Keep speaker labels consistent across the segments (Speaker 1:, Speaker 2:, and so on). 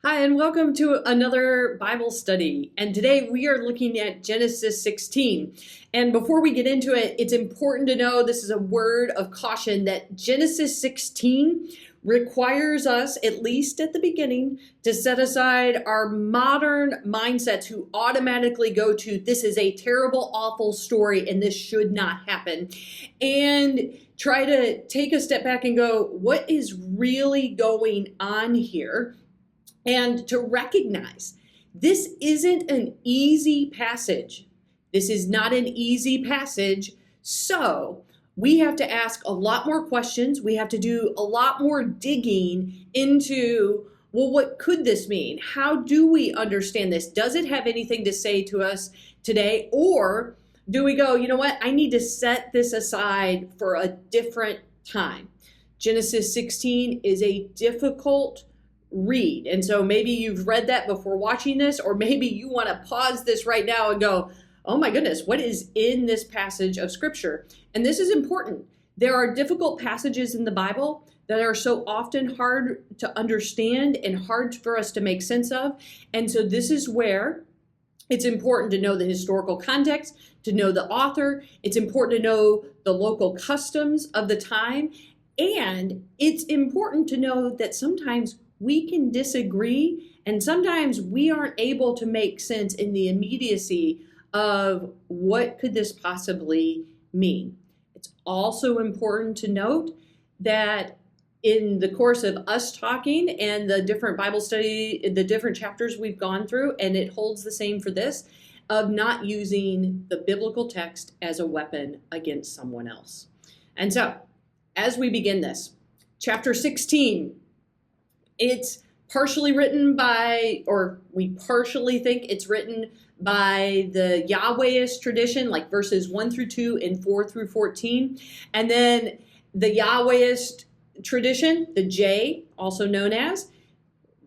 Speaker 1: Hi, and welcome to another Bible study. And today we are looking at Genesis 16. And before we get into it, it's important to know this is a word of caution that Genesis 16 requires us, at least at the beginning, to set aside our modern mindsets who automatically go to this is a terrible, awful story and this should not happen. And try to take a step back and go, what is really going on here? And to recognize this isn't an easy passage. This is not an easy passage. So we have to ask a lot more questions. We have to do a lot more digging into, well, what could this mean? How do we understand this? Does it have anything to say to us today? Or do we go, you know what? I need to set this aside for a different time. Genesis 16 is a difficult read. And so maybe you've read that before watching this, or maybe you want to pause this right now and go, oh my goodness, what is in this passage of scripture? And this is important. There are difficult passages in the Bible that are so often hard to understand and hard for us to make sense of. And so this is where it's important to know the historical context, to know the author. It's important to know the local customs of the time. And it's important to know that sometimes we can disagree, and sometimes we aren't able to make sense in the immediacy of what could this possibly mean. It's also important to note that in the course of us talking and the different Bible study, the different chapters we've gone through, and it holds the same for this, of not using the biblical text as a weapon against someone else. And so, as we begin this, chapter 16, it's partially written by, or we partially think it's written by the Yahwehist tradition, like verses 1 through 2 and 4 through 14. And then the Yahwehist tradition, the J, also known as,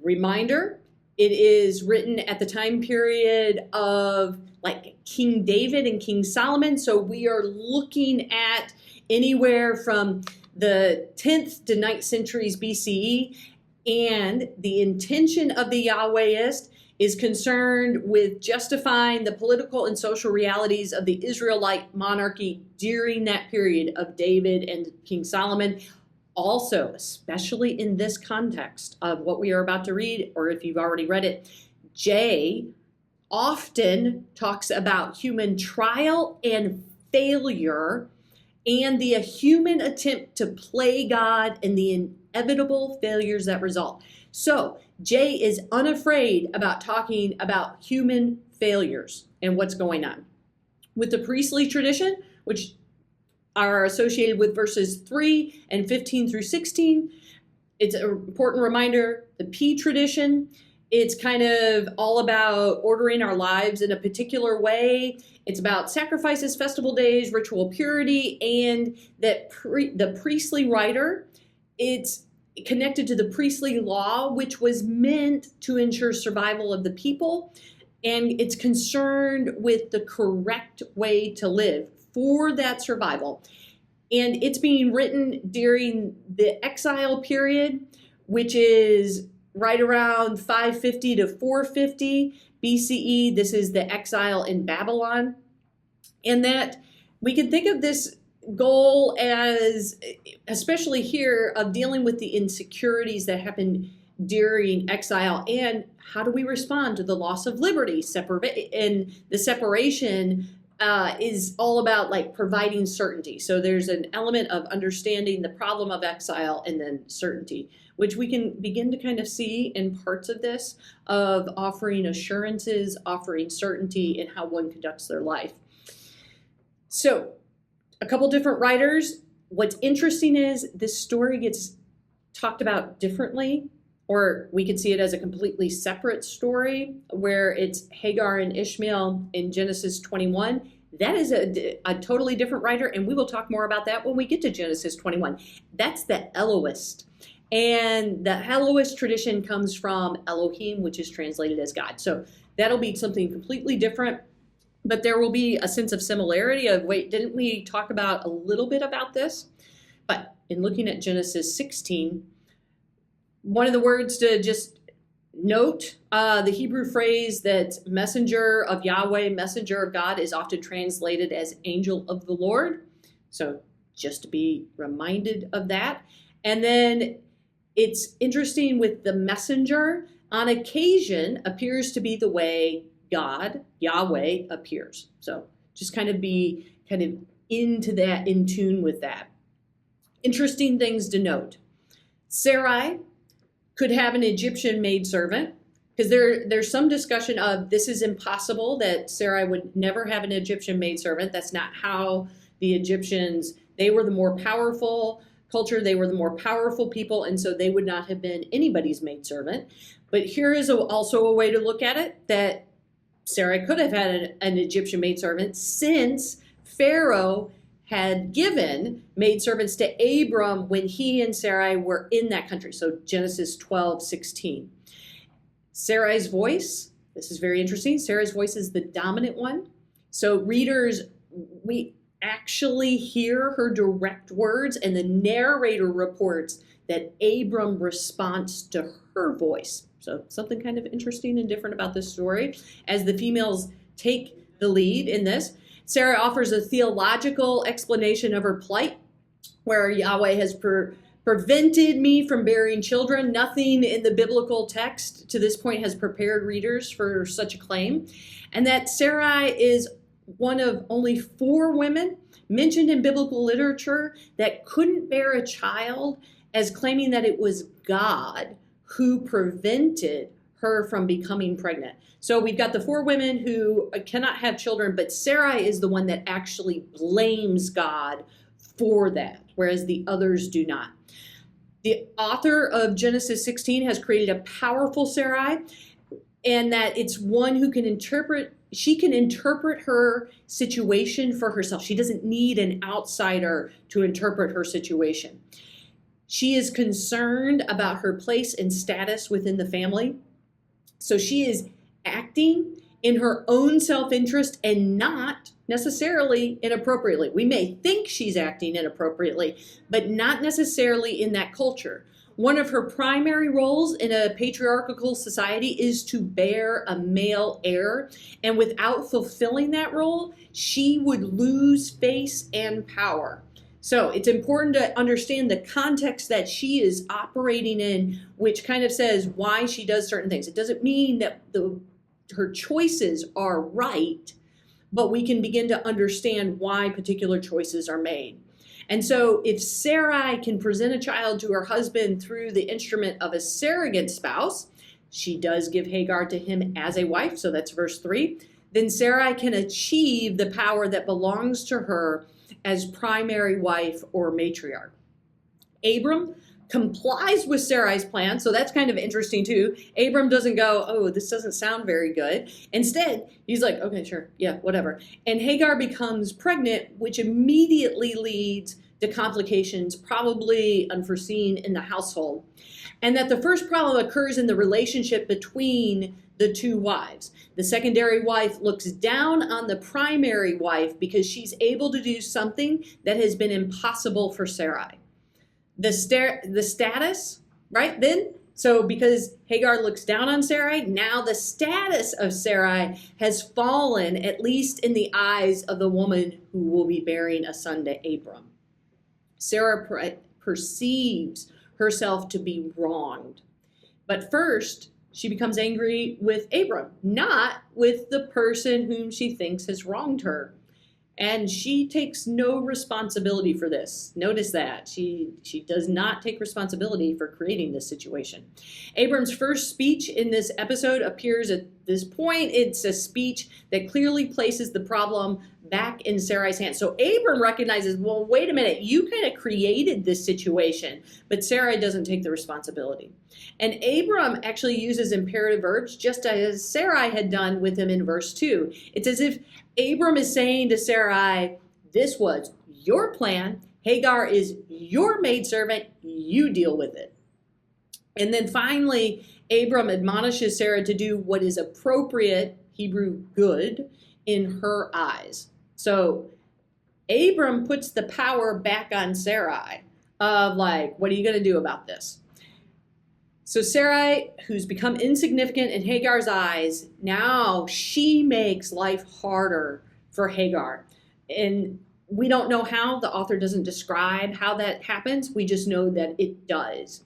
Speaker 1: reminder, it is written at the time period of like King David and King Solomon. So we are looking at anywhere from the 10th to 9th centuries BCE. And the intention of the Yahwehist is concerned with justifying the political and social realities of the Israelite monarchy during that period of David and King Solomon. Also, especially in this context of what we are about to read, or if you've already read it, J often talks about human trial and failure and the human attempt to play God and the inevitable failures that result. So Jay is unafraid about talking about human failures and what's going on. With the priestly tradition, which are associated with verses 3 and 15 through 16, it's an important reminder, the P tradition, it's kind of all about ordering our lives in a particular way. It's about sacrifices, festival days, ritual purity, and that the priestly writer, it's connected to the priestly law, which was meant to ensure survival of the people. And it's concerned with the correct way to live for that survival. And it's being written during the exile period, which is right around 550 to 450 BCE. This is the exile in Babylon. And that we can think of this goal as, especially here, of dealing with the insecurities that happen during exile and how do we respond to the loss of liberty. And the separation is all about like providing certainty. So there's an element of understanding the problem of exile and then certainty, which we can begin to kind of see in parts of this, of offering assurances, offering certainty in how one conducts their life. So a couple different writers. What's interesting is this story gets talked about differently, or we could see it as a completely separate story where it's Hagar and Ishmael in Genesis 21. That is a totally different writer, and we will talk more about that when we get to Genesis 21. That's the Elohist. And the Elohist tradition comes from Elohim, which is translated as God. So that'll be something completely different. But there will be a sense of similarity of, wait, didn't we talk about a little bit about this? But in looking at Genesis 16, one of the words to just Note the Hebrew phrase that messenger of Yahweh, messenger of God, is often translated as angel of the Lord. So just to be reminded of that. And then it's interesting with the messenger, on occasion appears to be the way God, Yahweh, appears. So just kind of be into that, in tune with that. Interesting things to note. Sarai could have an Egyptian maidservant, because there's some discussion of this is impossible, that Sarai would never have an Egyptian maidservant. That's not how the Egyptians, they were the more powerful culture, they were the more powerful people, and so they would not have been anybody's maidservant. But here is also a way to look at it, that Sarai could have had an Egyptian maidservant, since Pharaoh had given maidservants to Abram when he and Sarai were in that country. So Genesis 12:16. Sarai's voice, this is very interesting. Sarai's voice is the dominant one. So readers, we actually hear her direct words, and the narrator reports that Abram responds to her voice. So something kind of interesting and different about this story, as the females take the lead in this. Sarah offers a theological explanation of her plight, where Yahweh has prevented me from bearing children. Nothing in the biblical text to this point has prepared readers for such a claim. And that Sarai is one of only 4 women mentioned in biblical literature that couldn't bear a child, as claiming that it was God who prevented her from becoming pregnant. So we've got the 4 women who cannot have children, but Sarai is the one that actually blames God for that, whereas the others do not. The author of Genesis 16 has created a powerful Sarai, and that it's one who can interpret, she can interpret her situation for herself. She doesn't need an outsider to interpret her situation. She is concerned about her place and status within the family. So she is acting in her own self-interest and not necessarily inappropriately. We may think she's acting inappropriately, but not necessarily in that culture. One of her primary roles in a patriarchal society is to bear a male heir, and without fulfilling that role, she would lose face and power. So it's important to understand the context that she is operating in, which kind of says why she does certain things. It doesn't mean that her choices are right, but we can begin to understand why particular choices are made. And so if Sarai can present a child to her husband through the instrument of a surrogate spouse, she does give Hagar to him as a wife, so that's verse 3, then Sarai can achieve the power that belongs to her as primary wife or matriarch. Abram complies with Sarai's plan, so that's kind of interesting too. Abram doesn't go, oh, this doesn't sound very good. Instead, he's like, okay, sure, yeah, whatever. And Hagar becomes pregnant, which immediately leads to complications, probably unforeseen in the household. And that the first problem occurs in the relationship between the 2 wives. The secondary wife looks down on the primary wife because she's able to do something that has been impossible for Sarai. The status, right then, so because Hagar looks down on Sarai, now the status of Sarai has fallen, at least in the eyes of the woman who will be bearing a son to Abram. Sarah perceives herself to be wronged. But first, she becomes angry with Abram, not with the person whom she thinks has wronged her. And she takes no responsibility for this. Notice that. She does not take responsibility for creating this situation. Abram's first speech in this episode appears at this point. It's a speech that clearly places the problem back in Sarai's hands. So Abram recognizes, well, wait a minute, you kind of created this situation, but Sarai doesn't take the responsibility. And Abram actually uses imperative verbs just as Sarai had done with him in verse 2. It's as if Abram is saying to Sarai, this was your plan. Hagar is your maidservant. You deal with it. And then finally, Abram admonishes Sarah to do what is appropriate, Hebrew good, in her eyes. So Abram puts the power back on Sarai of like, what are you going to do about this? So Sarai, who's become insignificant in Hagar's eyes, now she makes life harder for Hagar. And we don't know how. The author doesn't describe how that happens. We just know that it does.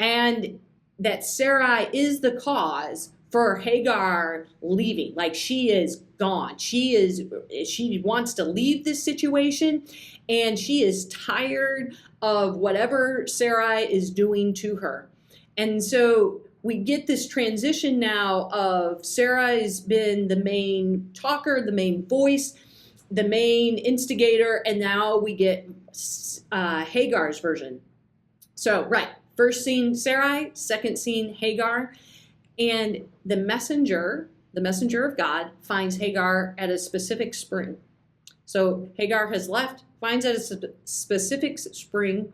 Speaker 1: And that Sarai is the cause for Hagar leaving. Like, she is gone. She wants to leave this situation, and she is tired of whatever Sarai is doing to her. And so we get this transition now of Sarai's been the main talker, the main voice, the main instigator, and now we get Hagar's version. So, right, first scene Sarai, second scene Hagar, and the messenger of God, finds Hagar at a specific spring. So Hagar has left, finds at a specific spring,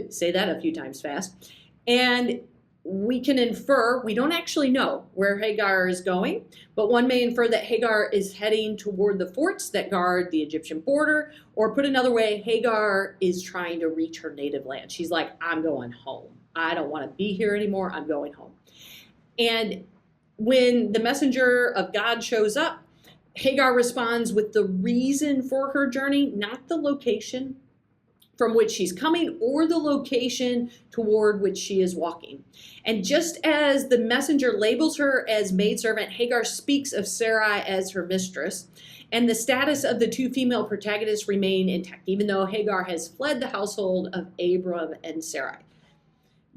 Speaker 1: say that a few times fast, and we can infer, we don't actually know where Hagar is going, but one may infer that Hagar is heading toward the forts that guard the Egyptian border, or put another way, Hagar is trying to reach her native land. She's like, I'm going home. I don't want to be here anymore. I'm going home. And when the messenger of God shows up, Hagar responds with the reason for her journey, not the location from which she's coming or the location toward which she is walking. And just as the messenger labels her as maidservant, Hagar speaks of Sarai as her mistress, and the status of the two female protagonists remain intact, even though Hagar has fled the household of Abram and Sarai.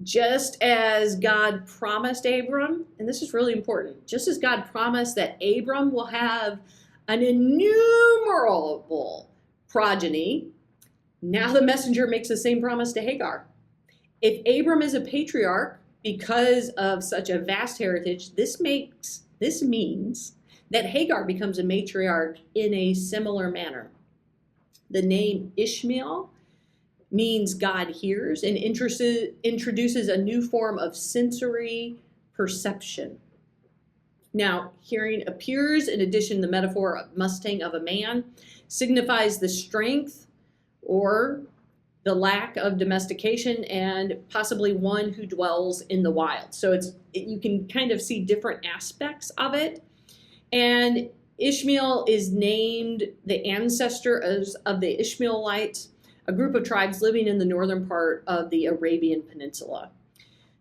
Speaker 1: Just as God promised Abram, and this is really important, just as God promised that Abram will have an innumerable progeny, now the messenger makes the same promise to Hagar. If Abram is a patriarch because of such a vast heritage, this means that Hagar becomes a matriarch in a similar manner. The name Ishmael means God hears and introduces a new form of sensory perception. Now, hearing appears, in addition to the metaphor of Mustang of a man, signifies the strength or the lack of domestication, and possibly one who dwells in the wild. So you can kind of see different aspects of it. And Ishmael is named the ancestor of the Ishmaelites, a group of tribes living in the northern part of the Arabian Peninsula.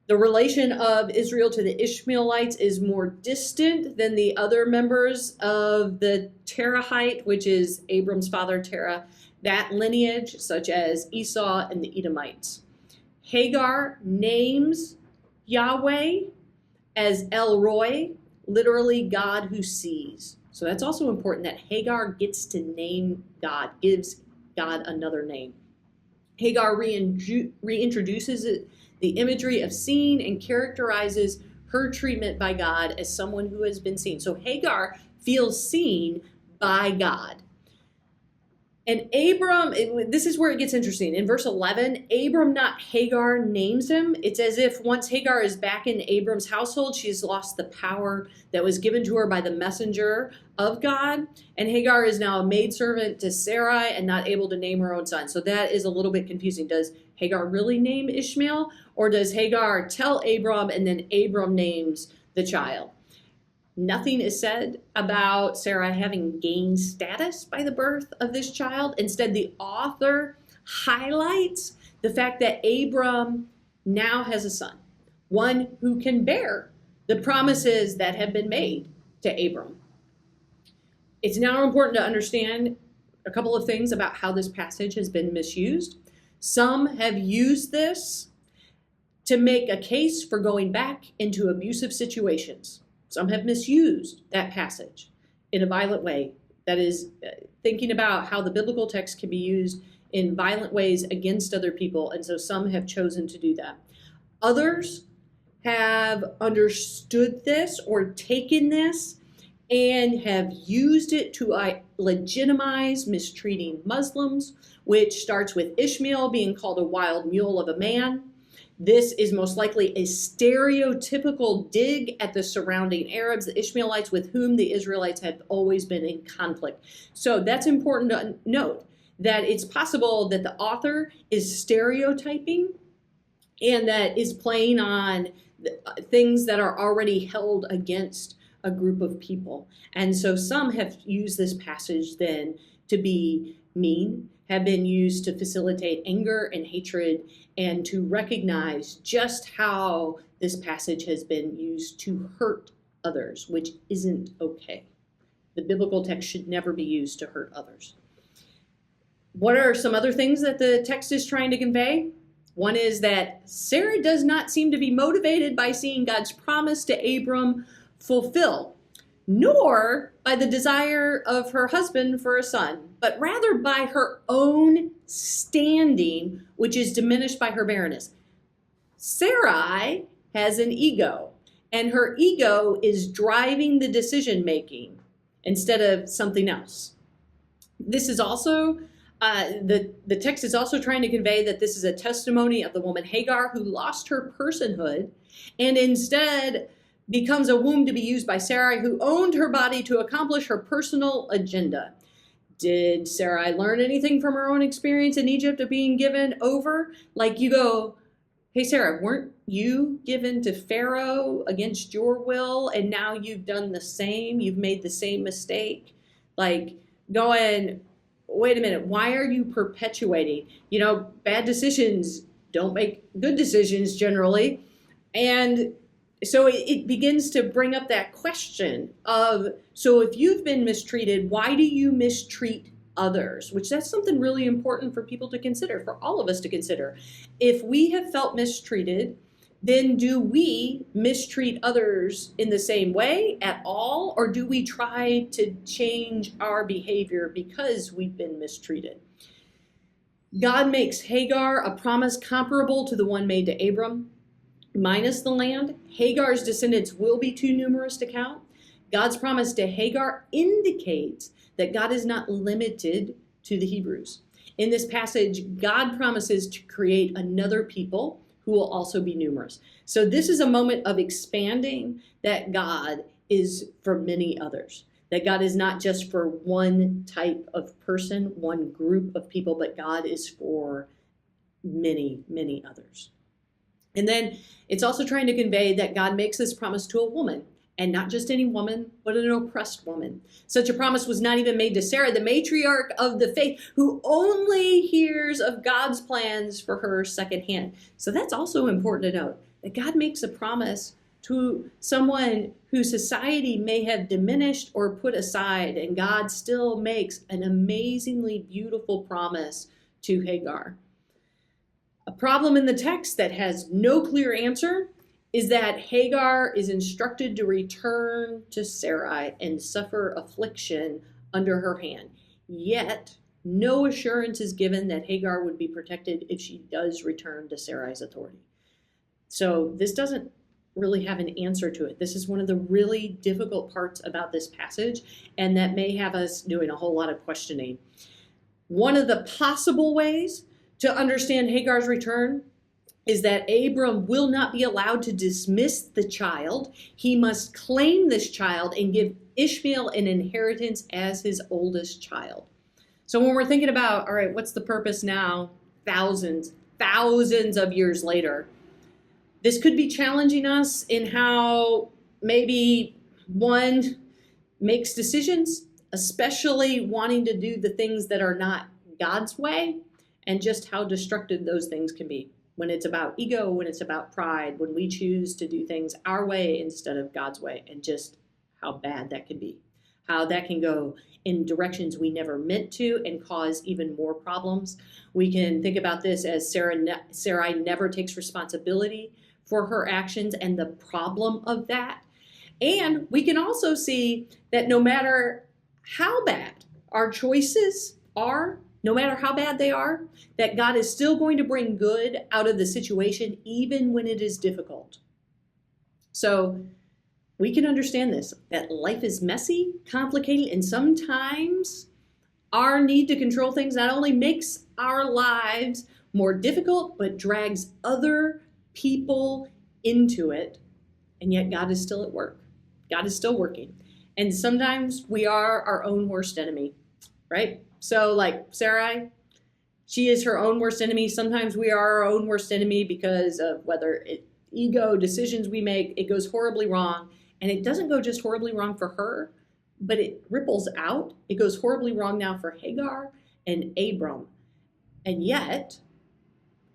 Speaker 1: The relation of Israel to the Ishmaelites is more distant than the other members of the Terahite, which is Abram's father Terah, that lineage, such as Esau and the Edomites. Hagar names Yahweh as El Roi, literally God who sees. So that's also important, that Hagar gets to name God, gives God another name. Hagar reintroduces the imagery of seeing and characterizes her treatment by God as someone who has been seen. So Hagar feels seen by God. And Abram, this is where it gets interesting. In verse 11, Abram, not Hagar, names him. It's as if once Hagar is back in Abram's household, she's lost the power that was given to her by the messenger of God. And Hagar is now a maidservant to Sarai and not able to name her own son. So that is a little bit confusing. Does Hagar really name Ishmael? Or does Hagar tell Abram and then Abram names the child? Nothing is said about Sarai having gained status by the birth of this child. Instead, the author highlights the fact that Abram now has a son, one who can bear the promises that have been made to Abram. It's now important to understand a couple of things about how this passage has been misused. Some have used this to make a case for going back into abusive situations. Some have misused that passage in a violent way. That is, thinking about how the biblical text can be used in violent ways against other people, and so some have chosen to do that. Others have understood this or taken this and have used it to legitimize mistreating Muslims, which starts with Ishmael being called a wild mule of a man. This is most likely a stereotypical dig at the surrounding Arabs, the Ishmaelites, with whom the Israelites have always been in conflict. So that's important to note, that it's possible that the author is stereotyping and that is playing on things that are already held against a group of people. And so some have used this passage then to be mean, have been used to facilitate anger and hatred, and to recognize just how this passage has been used to hurt others, which isn't okay. The biblical text should never be used to hurt others. What are some other things that the text is trying to convey? One is that Sarah does not seem to be motivated by seeing God's promise to Abram fulfill, nor by the desire of her husband for a son, but rather by her own standing, which is diminished by her barrenness. Sarai has an ego, and her ego is driving the decision making instead of something else. This is also the text is also trying to convey that this is a testimony of the woman Hagar, who lost her personhood and instead becomes a womb to be used by Sarai, who owned her body to accomplish her personal agenda. Did Sarai learn anything from her own experience in Egypt of being given over? Like you go, hey, Sarah, weren't you given to Pharaoh against your will, and now you've done the same? You've made the same mistake? Like going, wait a minute, why are you perpetuating? Bad decisions don't make good decisions generally. And so it begins to bring up that question of, so if you've been mistreated, why do you mistreat others? Which that's something really important for people to consider, for all of us to consider. If we have felt mistreated, then do we mistreat others in the same way at all? Or do we try to change our behavior because we've been mistreated? God makes Hagar a promise comparable to the one made to Abram. Minus the land, Hagar's descendants will be too numerous to count. God's promise to Hagar indicates that God is not limited to the Hebrews. In this passage, God promises to create another people who will also be numerous. So this is a moment of expanding that God is for many others. That God is not just for one type of person, one group of people, but God is for many, many others. And then it's also trying to convey that God makes this promise to a woman, and not just any woman, but an oppressed woman. Such a promise was not even made to Sarah, the matriarch of the faith, who only hears of God's plans for her secondhand. So that's also important to note, that God makes a promise to someone whose society may have diminished or put aside, and God still makes an amazingly beautiful promise to Hagar. A problem in the text that has no clear answer is that Hagar is instructed to return to Sarai and suffer affliction under her hand. Yet, no assurance is given that Hagar would be protected if she does return to Sarai's authority. So this doesn't really have an answer to it. This is one of the really difficult parts about this passage, and that may have us doing a whole lot of questioning. One of the possible ways to understand Hagar's return is that Abram will not be allowed to dismiss the child. He must claim this child and give Ishmael an inheritance as his oldest child. So when we're thinking about, all right, what's the purpose now, thousands of years later, this could be challenging us in how maybe one makes decisions, especially wanting to do the things that are not God's way, and just how destructive those things can be. When it's about ego, when it's about pride, when we choose to do things our way instead of God's way, and just how bad that can be. How that can go in directions we never meant to and cause even more problems. We can think about this as Sarai never takes responsibility for her actions and the problem of that. And we can also see that no matter how bad our choices are, no matter how bad they are, that God is still going to bring good out of the situation, even when it is difficult. So we can understand this, that life is messy, complicated, and sometimes our need to control things not only makes our lives more difficult, but drags other people into it. And yet God is still at work. God is still working. And sometimes we are our own worst enemy, right? So like Sarai, she is her own worst enemy. Sometimes we are our own worst enemy because of whether it ego, decisions we make, it goes horribly wrong. And it doesn't go just horribly wrong for her, but it ripples out. It goes horribly wrong now for Hagar and Abram. And yet,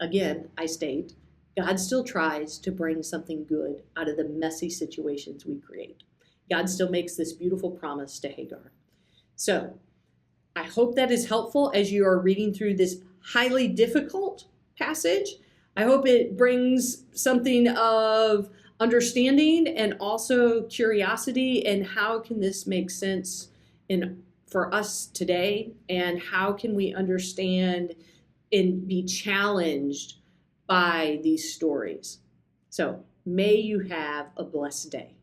Speaker 1: again, I state, God still tries to bring something good out of the messy situations we create. God still makes this beautiful promise to Hagar. So I hope that is helpful as you are reading through this highly difficult passage. I hope it brings something of understanding and also curiosity, and how can this make sense for us today, and how can we understand and be challenged by these stories. So may you have a blessed day.